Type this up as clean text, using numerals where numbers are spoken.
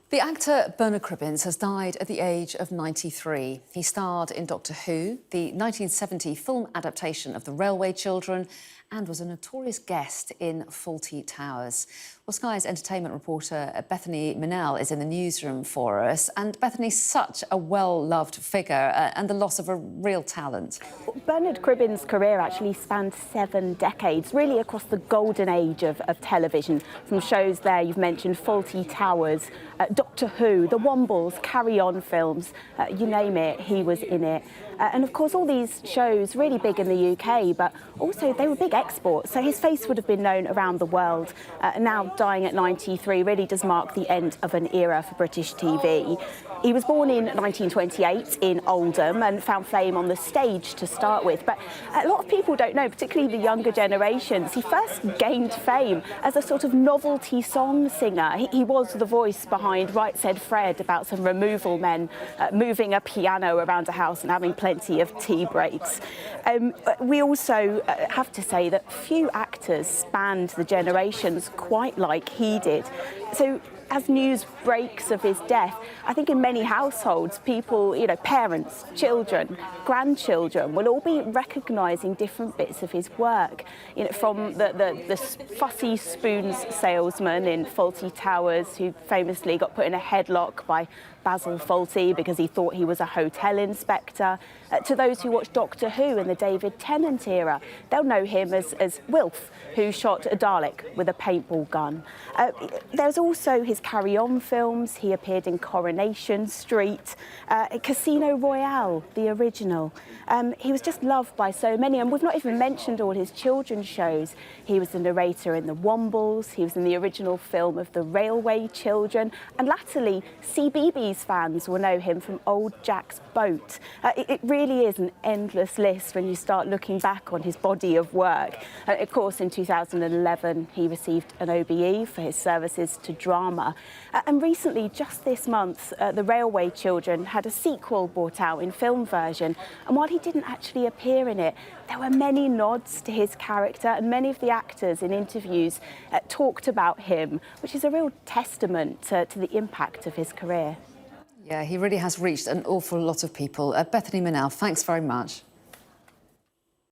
The actor Bernard Cribbins has died at the age of 93. He starred in Doctor Who, the 1970 film adaptation of The Railway Children, and was a notorious guest in Fawlty Towers. Well, Sky's entertainment reporter Bethany Minelle is in the newsroom for us. And Bethany's such a well-loved figure and the loss of a real talent. Bernard Cribbins' career actually spanned 7 decades, really across the golden age of television. From shows there you've mentioned Fawlty Towers, Doctor Who, the Wombles, Carry On films, you name it, he was in it. And of course all these shows really big in the UK, but also they were big exports, so his face would have been known around the world. Now dying at 93 really does mark the end of an era for British TV. He was born in 1928 in Oldham and found fame on the stage to start with, but a lot of people don't know, particularly the younger generations, he first gained fame as a sort of novelty song singer. He was the voice behind Right Said Fred about some removal men moving a piano around a house and having plenty of tea breaks. We also have to say that few actors spanned the generations quite like he did. So as news breaks of his death, I think in many households, people, parents, children, grandchildren will all be recognising different bits of his work. From the fussy spoons salesman in Fawlty Towers, who famously got put in a headlock by Basil Fawlty because he thought he was a hotel inspector, to those who watched Doctor Who in the David Tennant era. They'll know him as Wilf, who shot a Dalek with a paintball gun. There's also his Carry On films. He appeared in Coronation Street, Casino Royale, the original. He was just loved by so many, and we've not even mentioned all his children's shows. He was the narrator in the Wombles, he was in the original film of The Railway Children, and latterly CBeebies fans will know him from Old Jack's Boat. It really is an endless list when you start looking back on his body of work. Of course, in 2011, he received an OBE for his services to drama. And recently, just this month, The Railway Children had a sequel brought out in film version. And while he didn't actually appear in it, there were many nods to his character, and many of the actors in interviews talked about him, which is a real testament to the impact of his career. Yeah, he really has reached an awful lot of people. Bethany Minelle, thanks very much.